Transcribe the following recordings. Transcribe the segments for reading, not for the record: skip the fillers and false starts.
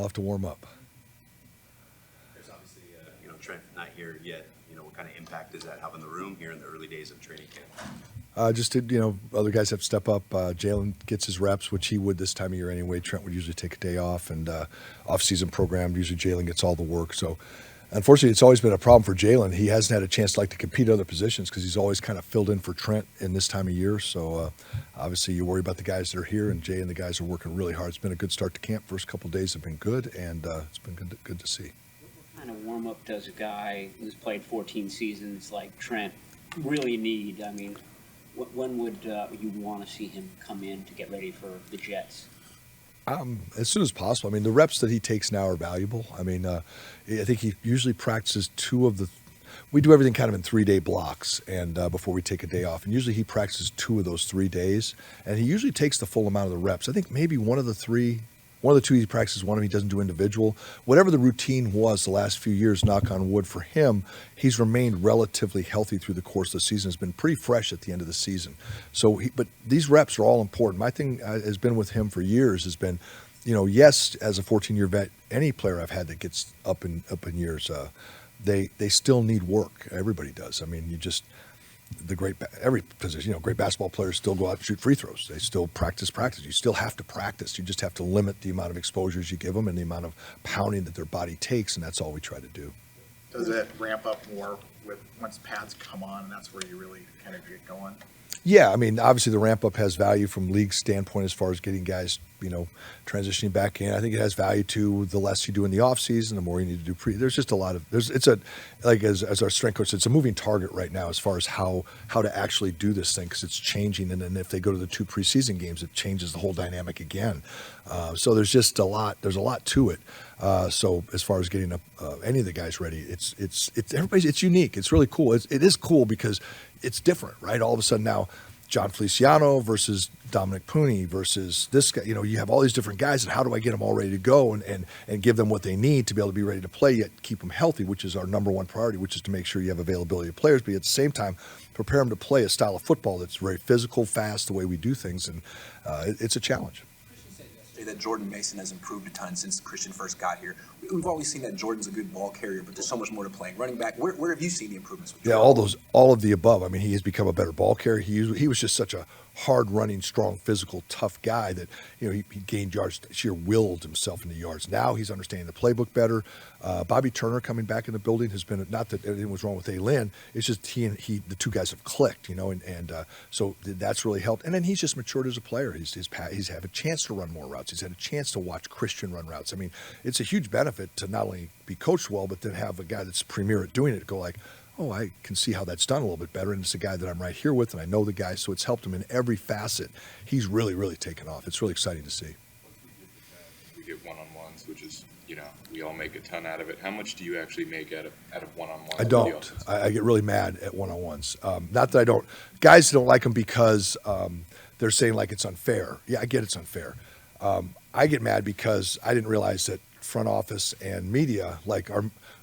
have to warm up. There's obviously, Trent not here yet. What kind of impact does that have on the room here in the early days of training camp? Other guys have to step up. Jalen gets his reps, which he would this time of year anyway. Trent would usually take a day off, and off-season program, usually Jalen gets all the work. So, unfortunately, it's always been a problem for Jalen. He hasn't had a chance to compete at other positions because he's always kind of filled in for Trent in this time of year. So, obviously, you worry about the guys that are here, and Jay and the guys are working really hard. It's been a good start to camp. First couple of days have been good, and it's been good to see. What kind of warm-up does a guy who's played 14 seasons like Trent really need? I mean, when would you want to see him come in to get ready for the Jets? As soon as possible. I mean, the reps that he takes now are valuable. I mean, I think he usually practices we do everything kind of in 3-day blocks, and before we take a day off. And usually he practices 2 of those 3 days, and he usually takes the full amount of the reps. I think maybe one of the 2 he practices, one of them he doesn't do individual. Whatever the routine was the last few years, knock on wood, for him, he's remained relatively healthy through the course of the season. Has been pretty fresh at the end of the season. So, but these reps are all important. My thing has been with him for years has been, yes, as a 14-year vet, any player I've had that gets up in years, they still need work. Everybody does. I mean, every position, great basketball players still go out and shoot free throws. They still practice. You still have to practice. You just have to limit the amount of exposures you give them and the amount of pounding that their body takes, and that's all we try to do. Does it ramp up more once pads come on, and that's where you really kind of get going? Yeah, I mean, obviously the ramp up has value from league standpoint as far as getting guys, transitioning back in. I think it has value to the less you do in the off season, the more you need to do There's just a lot of as our strength coach said, it's a moving target right now as far as how to actually do this thing, because it's changing. And then if they go to the 2 preseason games, it changes the whole dynamic again. So there's just a lot to it. So as far as getting any of the guys ready, it's unique. It's really cool. It is cool because it's different, right? All of a sudden now, John Feliciano versus Dominic Pooney versus this guy. You have all these different guys, and how do I get them all ready to go and give them what they need to be able to be ready to play, yet keep them healthy, which is our number one priority, which is to make sure you have availability of players, but at the same time, prepare them to play a style of football that's very physical, fast, the way we do things, and it's a challenge. That Jordan Mason has improved a ton since Christian first got here. We've always seen that Jordan's a good ball carrier, but there's so much more to playing running back. Where have you seen the improvements with Jordan? Yeah, all of the above. I mean, he has become a better ball carrier. He was just such a hard-running, strong, physical, tough guy that he gained yards, sheer willed himself into yards. Now he's understanding the playbook better. Bobby Turner coming back in the building has been, not that anything was wrong with A-Lin, it's just he, the 2 guys have clicked, and so that's really helped. And then he's just matured as a player. He's had a chance to run more routes. He's had a chance to watch Christian run routes. I mean, it's a huge benefit to not only be coached well, but then have a guy that's premier at doing it go like, oh, I can see how that's done a little bit better, and it's a guy that I'm right here with, and I know the guy, so it's helped him in every facet. He's really, really taken off. It's really exciting to see. We get one-on-ones, which is, we all make a ton out of it. How much do you actually make out of one-on-ones? I don't. I get really mad at one-on-ones. Not that I don't. Guys don't like them because they're saying like it's unfair. Yeah, I get it's unfair. I get mad because I didn't realize that front office and media,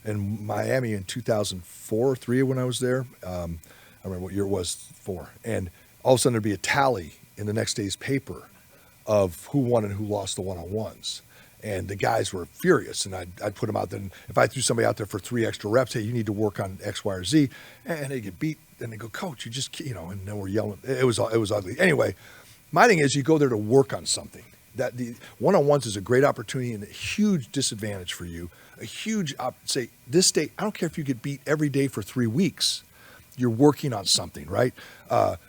in Miami in 2004 or 3 when I was there. I remember what year it was, 4. And all of a sudden there'd be a tally in the next day's paper of who won and who lost the one-on-ones. And the guys were furious, and I'd put them out there. And if I threw somebody out there for 3 extra reps, hey, you need to work on X, Y, or Z, and they get beat, and they go, coach, you just, and then we're yelling. It was ugly. Anyway, my thing is you go there to work on something. That the one-on-ones is a great opportunity and a huge disadvantage for you. A huge, say, this day, I don't care if you get beat every day for 3 weeks. You're working on something, right?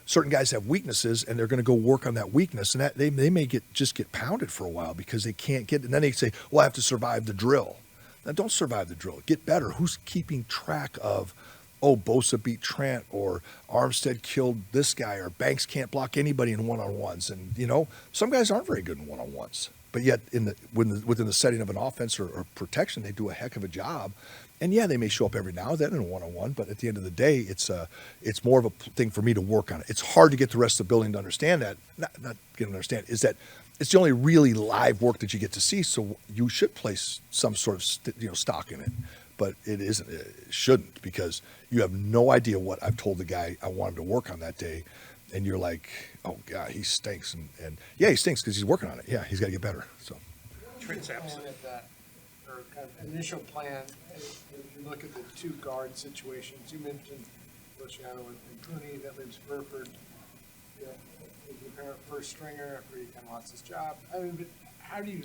Certain guys have weaknesses, and they're going to go work on that weakness, and that they may just get pounded for a while because they can't get it. And then they say, well, I have to survive the drill. Now, don't survive the drill. Get better. Who's keeping track of, Bosa beat Trent, or Armstead killed this guy, or Banks can't block anybody in one-on-ones. And, some guys aren't very good in one-on-ones. But yet, within the setting of an offense or protection, they do a heck of a job. And yeah, they may show up every now and then in a one-on-one, but at the end of the day, it's more of a thing for me to work on it. It's hard to get the rest of the building to understand that. Not get them to understand is that it's the only really live work that you get to see. So you should place some sort of stock in it, but it isn't. It shouldn't, because you have no idea what I've told the guy I wanted to work on that day, and you're like, oh God, he stinks, and yeah, he stinks because he's working on it. Yeah, he's got to get better. So. Trent's absent. or kind of initial plan, as you look at the two guard situations, you mentioned Luciano and Pooney that leaves Burford, you know, as the apparent first stringer after he kind of lost his job. I mean, but how do you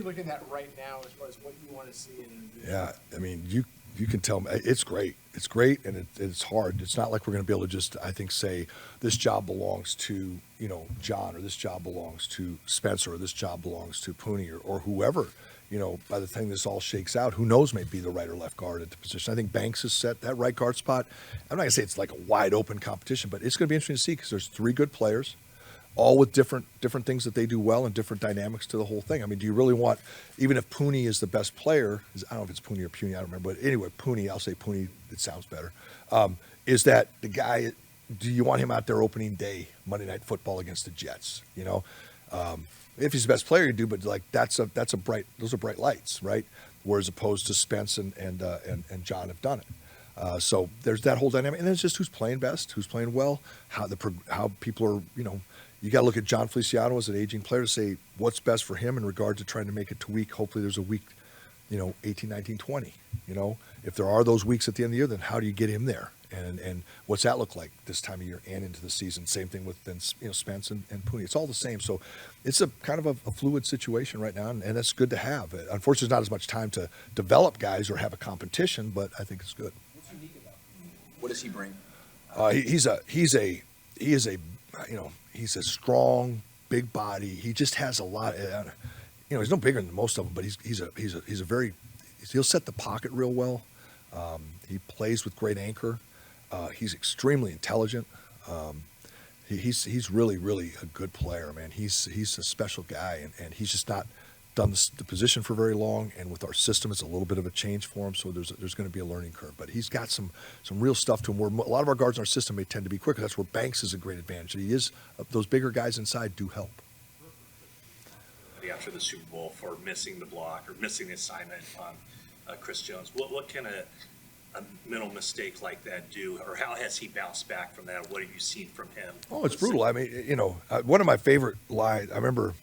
look at that right now as far as what you want to see in an individual? Yeah, I mean, you can tell me it's great. It's great, and it's hard. It's not like we're going to be able to just, I think, say this job belongs to, you know, John, or this job belongs to Spencer, or this job belongs to Pooney, or whoever. You know, by the time this all shakes out, who knows, may be the right or left guard at the position. I think Banks has set that right guard spot. I'm not going to say it's like a wide open competition, but it's going to be interesting to see because there's three good players, all with different things that they do well and different dynamics to the whole thing. I mean, do you really want, even if Pooney is the best player, I don't know if it's Pooney or Puny, I don't remember, but anyway, Pooney, I'll say Pooney, it sounds better, is that the guy, do you want him out there opening day, Monday Night Football against the Jets, you know? If he's the best player, you do, but like those are bright lights, right? Whereas opposed to Spence and John have done it. So there's that whole dynamic, and then it's just who's playing best, who's playing well, how people are, you know, you got to look at John Feliciano as an aging player to say what's best for him in regard to trying to make it to week. Hopefully there's a week, you know, 18, 19, 20, you know, if there are those weeks at the end of the year, then how do you get him there? And what's that look like this time of year and into the season? Same thing with then, you know, Spence and Pooney. It's all the same. So it's a kind of a fluid situation right now, and that's good to have. Unfortunately, there's not as much time to develop guys or have a competition, but I think it's good. What's unique about him? What does he bring? He is a you know, he's a strong, big body. He just has a lot. You know, he's no bigger than most of them, but he's a very, he'll set the pocket real well. He plays with great anchor. He's extremely intelligent. He's really, really a good player, man. He's a special guy, and he's just not done the position for very long. And with our system, it's a little bit of a change for him. So there's going to be a learning curve. But he's got some real stuff to him. Where a lot of our guards in our system may tend to be quicker. That's where Banks is a great advantage. He is those bigger guys inside do help. After the Super Bowl for missing the block or missing the assignment on Chris Jones, what can a mental mistake like that do, or how has he bounced back from that? What have you seen from him? Oh, it's brutal. I mean, you know, one of my favorite lines, I remember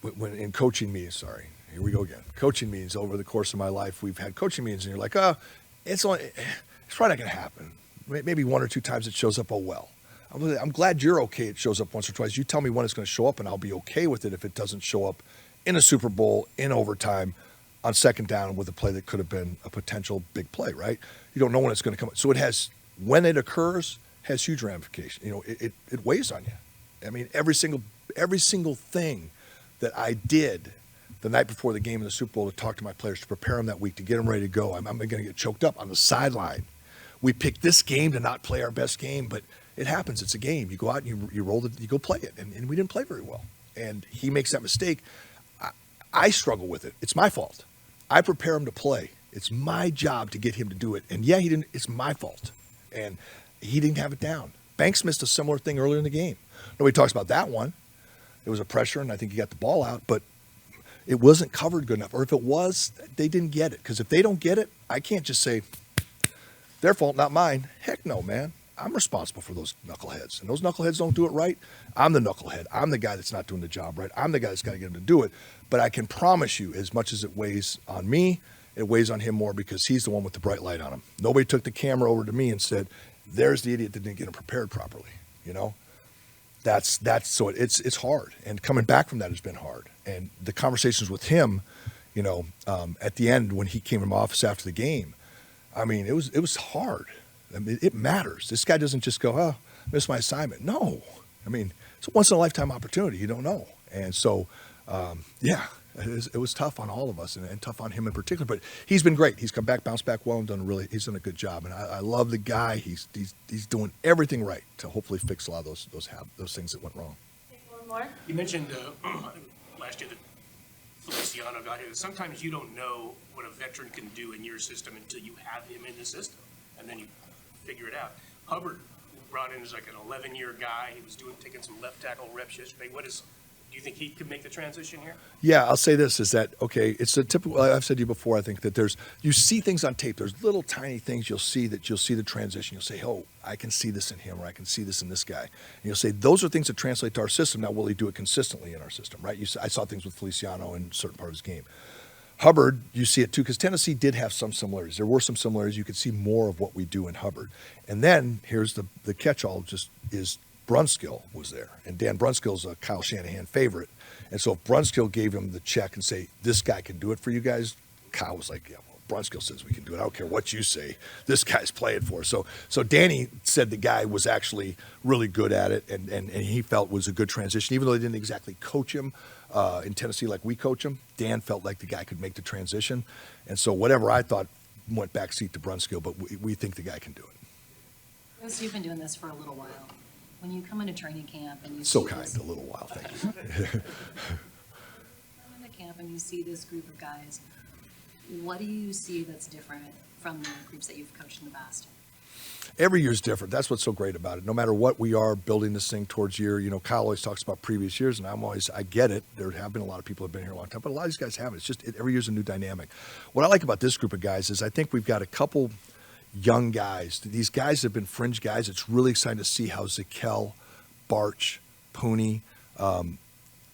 when in coaching meetings, here we go again. Coaching meetings over the course of my life, we've had coaching meetings, and you're like, it's probably not going to happen. Maybe one or two times it shows up, oh well. I'm glad you're okay it shows up once or twice. You tell me when it's going to show up, and I'll be okay with it if it doesn't show up in a Super Bowl, in overtime, on second down with a play that could have been a potential big play, right? You don't know when it's going to come. So it has, when it occurs, has huge ramifications. You know, it weighs on you. I mean, every single thing that I did the night before the game in the Super Bowl to talk to my players, to prepare them that week, to get them ready to go. I'm going to get choked up on the sideline. We picked this game to not play our best game, but it happens. It's a game. You go out and you roll it, you go play it, and we didn't play very well. And he makes that mistake. I struggle with it. It's my fault. I prepare him to play. It's my job to get him to do it. And yeah, he didn't. It's my fault. And he didn't have it down. Banks missed a similar thing earlier in the game. Nobody talks about that one. There was a pressure, and I think he got the ball out, but it wasn't covered good enough. Or if it was, they didn't get it. Because if they don't get it, I can't just say, their fault, not mine. Heck no, man. I'm responsible for those knuckleheads. And those knuckleheads don't do it right. I'm the knucklehead. I'm the guy that's not doing the job right. I'm the guy that's got to get him to do it. But I can promise you, as much as it weighs on me, it weighs on him more because he's the one with the bright light on him. Nobody took the camera over to me and said, there's the idiot that didn't get him prepared properly. You know? That's so it's hard. And coming back from that has been hard. And the conversations with him, you know, at the end when he came in my office after the game, I mean, it was hard. I mean, it matters. This guy doesn't just go, missed my assignment. No. I mean, it's a once-in-a-lifetime opportunity. You don't know. And so, yeah, it was tough on all of us and tough on him in particular. But he's been great. He's come back, bounced back well, and he's done a good job. And I love the guy. He's doing everything right to hopefully fix a lot of those things that went wrong. Take one more. You mentioned last year that Feliciano got here. Sometimes you don't know what a veteran can do in your system until you have him in the system, and then you figure it out. Hubbard brought in as like an 11-year guy. He was taking some left tackle reps yesterday. Do you think he could make the transition here? Yeah, I'll say this is that, okay, it's a typical, I've said to you before, I think that you see things on tape. There's little tiny things you'll see the transition. You'll say, oh, I can see this in him, or I can see this in this guy. And you'll say, those are things that translate to our system. Now, will he do it consistently in our system, right? I saw things with Feliciano in a certain part of his game. Hubbard, you see it too, because Tennessee did have some similarities. There were some similarities. You could see more of what we do in Hubbard. And then here's the catch-all, just is Brunskill was there. And Dan Brunskill's a Kyle Shanahan favorite. And so if Brunskill gave him the check and say, this guy can do it for you guys, Kyle was like, yeah, well, Brunskill says we can do it. I don't care what you say. This guy's playing for us. So Danny said the guy was actually really good at it, and he felt was a good transition. Even though they didn't exactly coach him in Tennessee like we coach him, Dan felt like the guy could make the transition. And so whatever I thought went backseat to Brunskill, but we think the guy can do it. Chris, you've been doing this for a little while. When you come into training camp and you So see kind, this, a little while, thank you. come into camp and you see this group of guys, what do you see that's different from the groups that you've coached in the past? Every year's different. That's what's so great about it. No matter what we are building this thing towards year, Kyle always talks about previous years, and I get it. There have been a lot of people who have been here a long time, but a lot of these guys haven't. It's just every year's a new dynamic. What I like about this group of guys is I think we've got a couple young guys. These guys have been fringe guys. It's really exciting to see how Zakel, Barch, Pooney,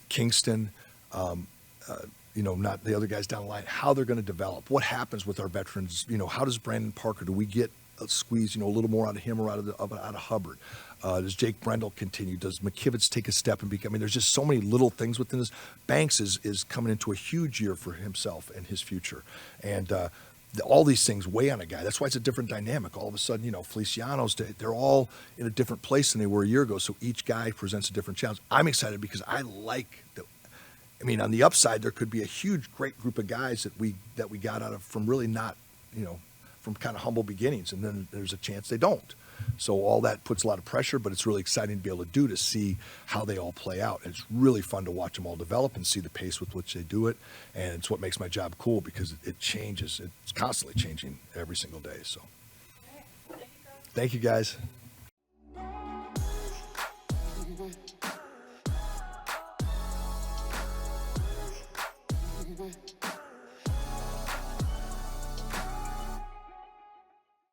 Kingston, not the other guys down the line, how they're going to develop. What happens with our veterans? How does Brandon Parker, do we get a squeeze, a little more out of him or out of Hubbard? Does Jake Brendel continue? Does McKivitz take a step and become? There's just so many little things within this. Banks is coming into a huge year for himself and his future. And all these things weigh on a guy. That's why it's a different dynamic. All of a sudden, Feliciano's, they're all in a different place than they were a year ago. So each guy presents a different challenge. I'm excited because I like the. On the upside, there could be a huge, great group of guys that we got out of from really not, from kind of humble beginnings, and then there's a chance they don't. So all that puts a lot of pressure, but it's really exciting to be able to see how they all play out. And it's really fun to watch them all develop and see the pace with which they do it. And it's what makes my job cool because it changes. It's constantly changing every single day. So thank you, guys.